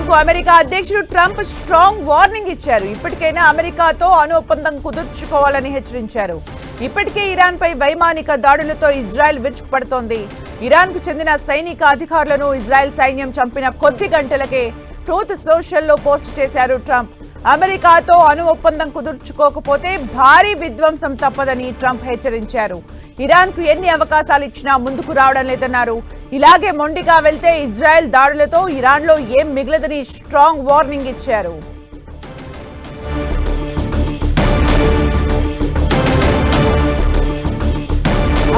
ఇరాన్కు America అధ్యక్షుడు Trump strong warning ఇచ్చారు. ఇప్పటికైనా అమెరికాతో అణు ఒప్పందం కుదుర్చుకోవాలని హెచ్చరించారు. ఇప్పటికే ఇరాన్పై వైమానిక దాడులతో ఇజ్రాయెల్ విరుచుకుపడుతోంది. ఇరాన్కు చెందిన సైనిక అధికారులను ఇజ్రాయెల్ సైన్యం చంపిన కొద్ది గంటలకే ట్రూత్ సోషల్లో పోస్ట్ చేశారు ట్రంప్. అమెరికాతో అణు ఒప్పందం కుదుర్చుకోకపోతే భారీ విధ్వంసం తప్పదని ట్రంప్ హెచ్చరించారు. ఇరాన్కు ఎన్ని అవకాశాలు ఇచ్చినా ముందుకు రావడం లేదన్నారు. ఇలాగే మొండిగా వెళ్తే ఇజ్రాయెల్ దాడులతో ఇరాన్లో ఏం మిగలదని స్ట్రాంగ్ వార్నింగ్ ఇచ్చారు.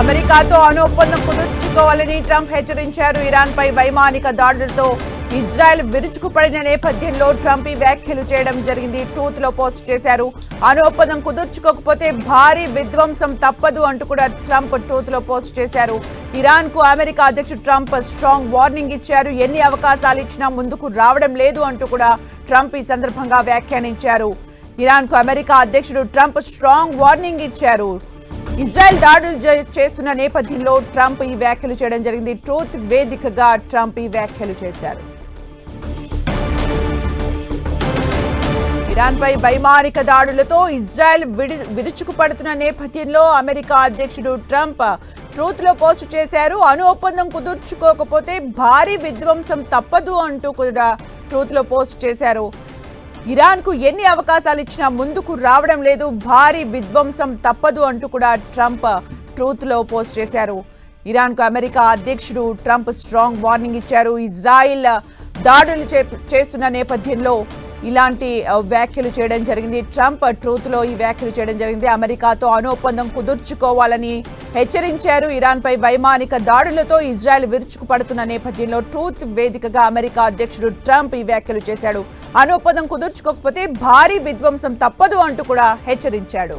అమెరికాతో అణు ఒప్పందం కుదుర్చుకోవాలని ట్రంప్ హెచ్చరించారు. ఇరాన్పై వైమానిక దాడులతో ఇజ్రాయెల్ విరుచుకుపడిన నేపథ్యంలో ట్రంప్ ఈ వ్యాఖ్యలు చేయడం జరిగింది. ట్రూత్ లో పోస్ట్ చేశారు. అణు ఒప్పందం కుదుర్చుకోకపోతే భారీ విధ్వంసం తప్పదు అంటూ కూడా ట్రంప్ ట్రూత్ లో పోస్ట్ చేశారు. ఇరాన్ కు అమెరికా అధ్యక్షుడు ట్రంప్ స్ట్రాంగ్ వార్నింగ్ ఇచ్చారు. ఎన్ని అవకాశాలు ఇచ్చినా ముందుకు రావడం లేదు అంటూ కూడా ట్రంప్ ఈ సందర్భంగా వ్యాఖ్యానించారు. ఇరాన్ కు అమెరికా అధ్యక్షుడు ట్రంప్ స్ట్రాంగ్ వార్నింగ్ ఇచ్చారు. ఇజ్రాయెల్ దాడులు చేస్తున్న నేపథ్యంలో ట్రంప్ ఈ వ్యాఖ్యలు చేయడం జరిగింది. ట్రూత్ వేదికగా ట్రంప్ ఈ వ్యాఖ్యలు చేశారు. ఇరాన్పై వైమానిక దాడులతో ఇజ్రాయెల్ విరుచుకుపడుతున్న నేపథ్యంలో అమెరికా అధ్యక్షుడు ట్రంప్ ట్రూత్ లో పోస్ట్ చేశారు. అణు ఒప్పందం కుదుర్చుకోకపోతే భారీ విధ్వంసం తప్పదు అంటూ కూడా ట్రూత్ లో పోస్ట్ చేశారు. ఇరాన్ కు ఎన్ని అవకాశాలు ఇచ్చినా ముందుకు రావడం లేదు, భారీ విధ్వంసం తప్పదు అంటూ కూడా ట్రంప్ ట్రూత్ లో పోస్ట్ చేశారు. ఇరాన్ కు అమెరికా అధ్యక్షుడు ట్రంప్ స్ట్రాంగ్ వార్నింగ్ ఇచ్చారు. ఇజ్రాయిల్ దాడులు చేస్తున్న నేపథ్యంలో ఇలాంటి వ్యాఖ్యలు చేయడం జరిగింది. ట్రంప్ ట్రూత్ లో ఈ వ్యాఖ్యలు చేయడం జరిగింది. అమెరికాతో అణు ఒప్పందం కుదుర్చుకోవాలని హెచ్చరించారు. ఇరాన్ పై వైమానిక దాడులతో ఇజ్రాయెల్ విరుచుకుపడుతున్న నేపథ్యంలో ట్రూత్ వేదికగా అమెరికా అధ్యక్షుడు ట్రంప్ ఈ వ్యాఖ్యలు చేశాడు. అణు ఒప్పందం కుదుర్చుకోకపోతే భారీ విధ్వంసం తప్పదు అంటూ కూడా హెచ్చరించాడు.